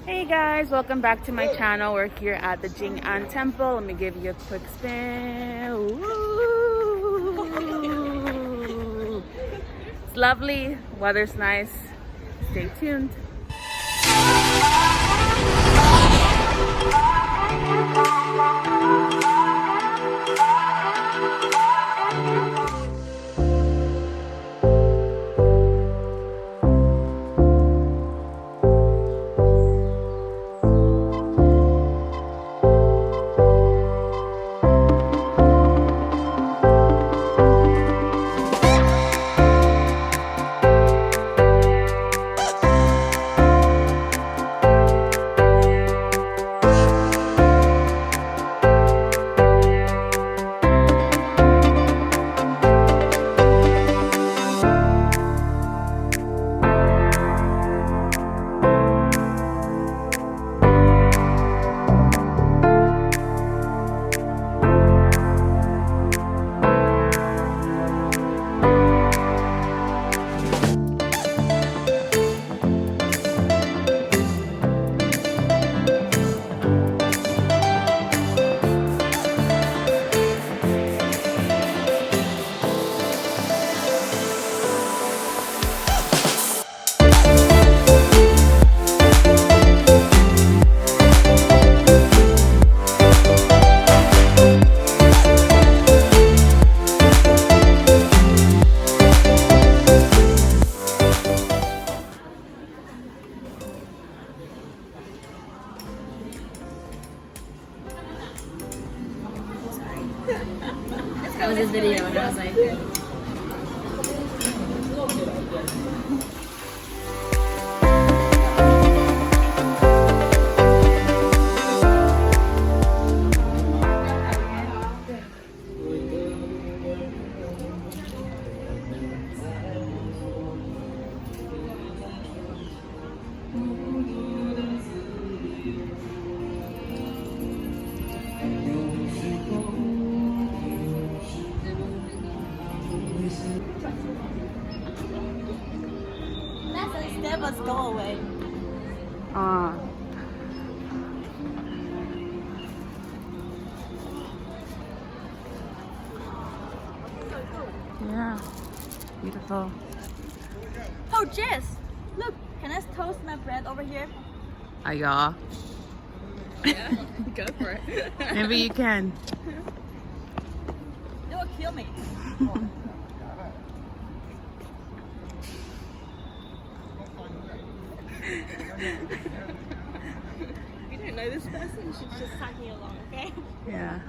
Hey guys, welcome back to my channel. We're here at the Jing An temple. Let me give you a quick spin. Ooh. It's lovely, weather's nice. Stay tuned. That was a video and I was like... That was go away. Yeah, beautiful. Oh, Jess! Look, can I toast my bread over here? Yeah, Go for it. maybe you can. It will kill me. You don't know this person, she's just tagging along, okay? Yeah.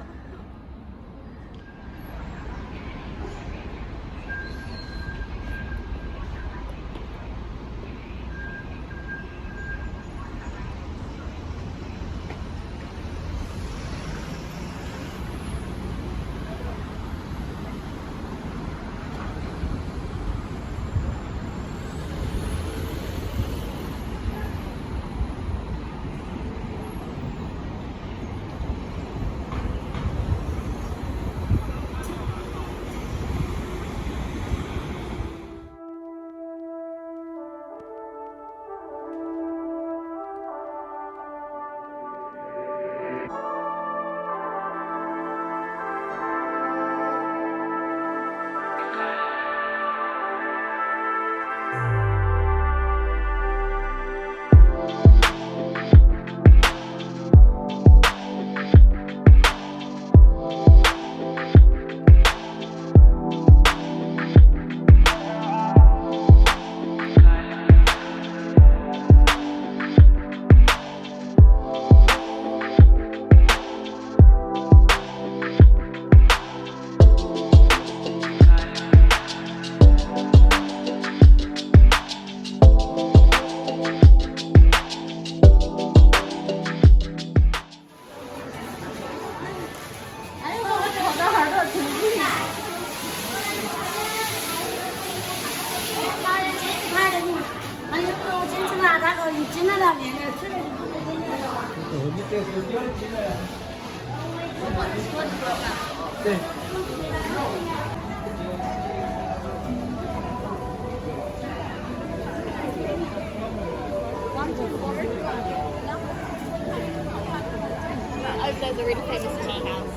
if there's a really famous tea house.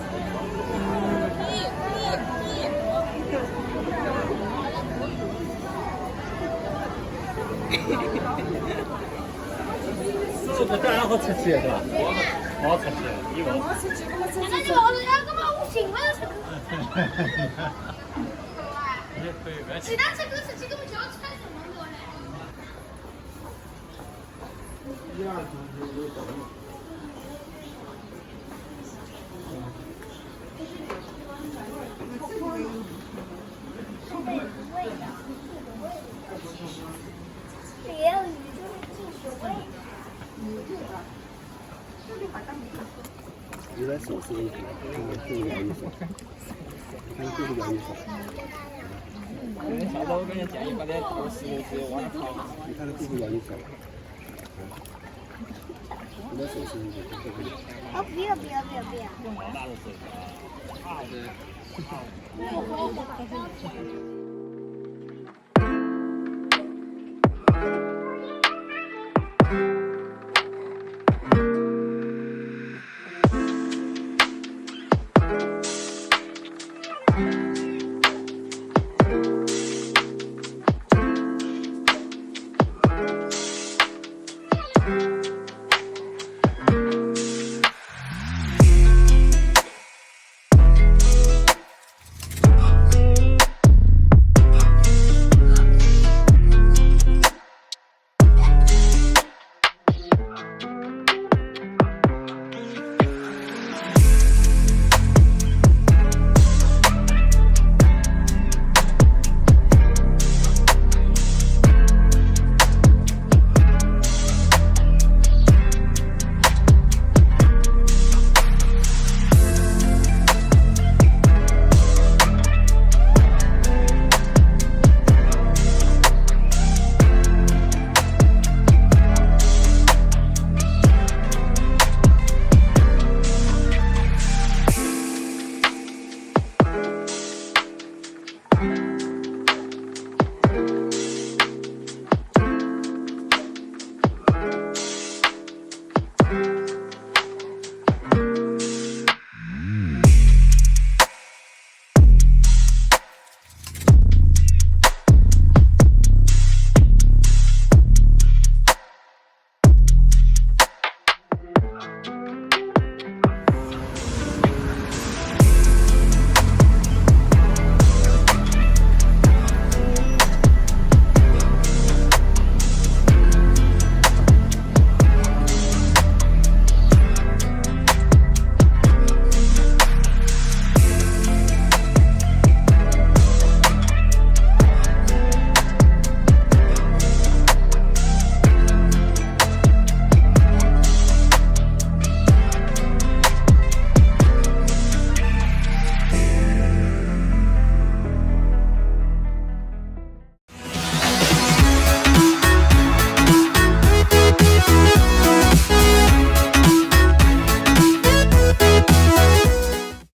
这个当然好吃起，是吧？好吃起，一个。那就我要干嘛？我醒了才。其他这个是这个我就要穿什么过来？一二层是有等。也有鱼就是进水位。有点手势一点，这个原意是，看这个原意是。下周我给你建议把这头10只往上掏。你看这个原意是。有点手势一点，这个。哦，不要不要不要不要。用老大的手势啊，2的。